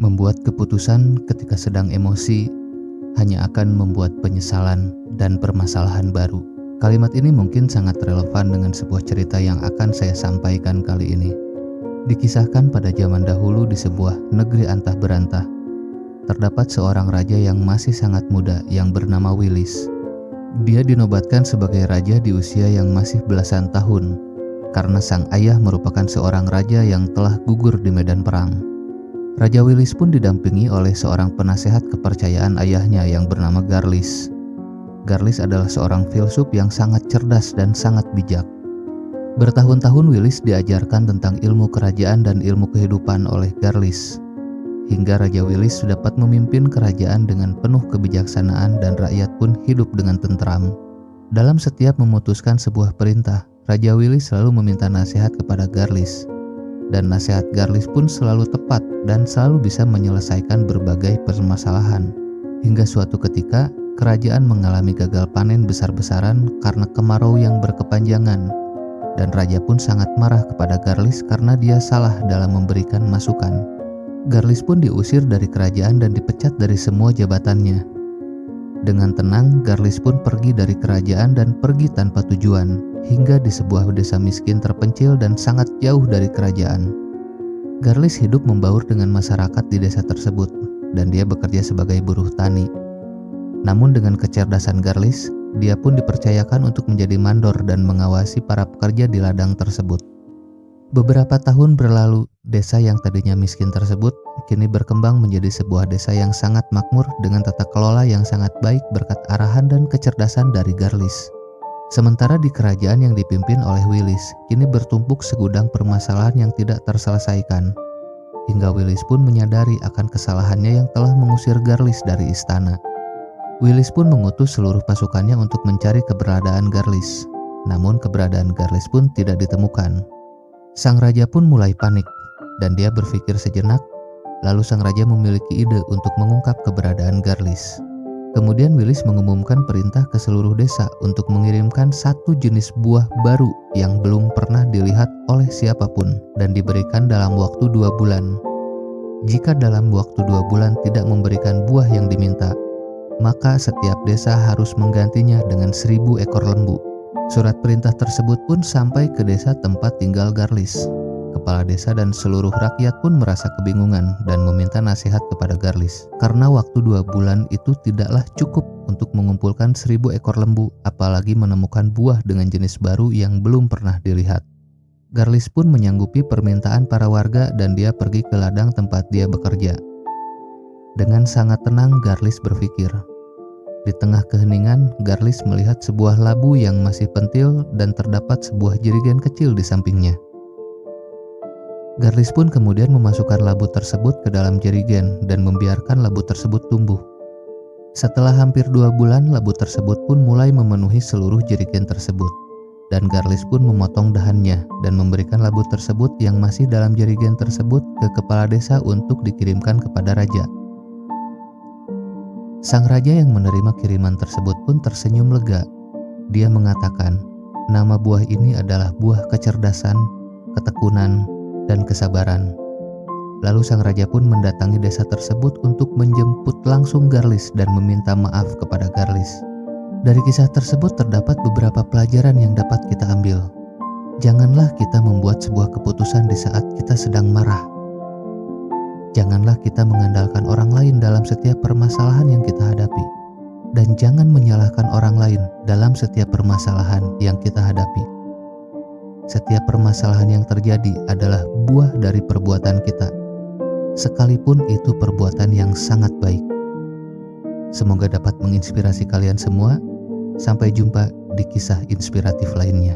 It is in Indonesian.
Membuat keputusan ketika sedang emosi hanya akan membuat penyesalan dan permasalahan baru. Kalimat ini mungkin sangat relevan dengan sebuah cerita yang akan saya sampaikan kali ini. Dikisahkan pada zaman dahulu di sebuah negeri antah berantah, terdapat seorang raja yang masih sangat muda yang bernama Wilis. Dia dinobatkan sebagai raja di usia yang masih belasan tahun, karena sang ayah merupakan seorang raja yang telah gugur di medan perang. Raja Wilis pun didampingi oleh seorang penasehat kepercayaan ayahnya yang bernama Garlis. Garlis adalah seorang filsuf yang sangat cerdas dan sangat bijak. Bertahun-tahun Wilis diajarkan tentang ilmu kerajaan dan ilmu kehidupan oleh Garlis, hingga Raja Wilis dapat memimpin kerajaan dengan penuh kebijaksanaan dan rakyat pun hidup dengan tentram. Dalam setiap memutuskan sebuah perintah, Raja Wilis selalu meminta nasihat kepada Garlis. Dan nasihat Garlis pun selalu tepat dan selalu bisa menyelesaikan berbagai permasalahan. Hingga suatu ketika, kerajaan mengalami gagal panen besar-besaran karena kemarau yang berkepanjangan. Dan raja pun sangat marah kepada Garlis karena dia salah dalam memberikan masukan. Garlis pun diusir dari kerajaan dan dipecat dari semua jabatannya. Dengan tenang, Garlis pun pergi dari kerajaan dan pergi tanpa tujuan, hingga di sebuah desa miskin terpencil dan sangat jauh dari kerajaan. Garlis hidup membaur dengan masyarakat di desa tersebut, dan dia bekerja sebagai buruh tani. Namun dengan kecerdasan Garlis, dia pun dipercayakan untuk menjadi mandor dan mengawasi para pekerja di ladang tersebut. Beberapa tahun berlalu, desa yang tadinya miskin tersebut kini berkembang menjadi sebuah desa yang sangat makmur dengan tata kelola yang sangat baik berkat arahan dan kecerdasan dari Garlis. Sementara di kerajaan yang dipimpin oleh Wilis, kini bertumpuk segudang permasalahan yang tidak terselesaikan. Hingga Wilis pun menyadari akan kesalahannya yang telah mengusir Garlis dari istana. Wilis pun mengutus seluruh pasukannya untuk mencari keberadaan Garlis. Namun keberadaan Garlis pun tidak ditemukan. Sang raja pun mulai panik, dan dia berpikir sejenak, lalu sang raja memiliki ide untuk mengungkap keberadaan Garlis. Kemudian Wilis mengumumkan perintah ke seluruh desa untuk mengirimkan satu jenis buah baru yang belum pernah dilihat oleh siapapun dan diberikan dalam waktu 2 bulan. Jika dalam waktu 2 bulan tidak memberikan buah yang diminta, maka setiap desa harus menggantinya dengan 1000 ekor lembu. Surat perintah tersebut pun sampai ke desa tempat tinggal Garlis. Kepala desa dan seluruh rakyat pun merasa kebingungan dan meminta nasihat kepada Garlis. Karena waktu 2 bulan itu tidaklah cukup untuk mengumpulkan 1000 ekor lembu, apalagi menemukan buah dengan jenis baru yang belum pernah dilihat. Garlis pun menyanggupi permintaan para warga dan dia pergi ke ladang tempat dia bekerja. Dengan sangat tenang Garlis berpikir. Di tengah keheningan, Garlis melihat sebuah labu yang masih pentil dan terdapat sebuah jerigen kecil di sampingnya. Garlis pun kemudian memasukkan labu tersebut ke dalam jerigen dan membiarkan labu tersebut tumbuh. Setelah hampir 2 bulan, labu tersebut pun mulai memenuhi seluruh jerigen tersebut. Dan Garlis pun memotong dahannya dan memberikan labu tersebut yang masih dalam jerigen tersebut ke kepala desa untuk dikirimkan kepada raja. Sang raja yang menerima kiriman tersebut pun tersenyum lega. Dia mengatakan, nama buah ini adalah buah kecerdasan, ketekunan, dan kesabaran. Lalu sang raja pun mendatangi desa tersebut untuk menjemput langsung Garlis dan meminta maaf kepada Garlis. Dari kisah tersebut terdapat beberapa pelajaran yang dapat kita ambil. Janganlah kita membuat sebuah keputusan di saat kita sedang marah. Janganlah kita mengandalkan orang lain dalam setiap permasalahan yang kita hadapi. Dan jangan menyalahkan orang lain dalam setiap permasalahan yang kita hadapi. Setiap permasalahan yang terjadi adalah buah dari perbuatan kita, sekalipun itu perbuatan yang sangat baik. Semoga dapat menginspirasi kalian semua. Sampai jumpa di kisah inspiratif lainnya.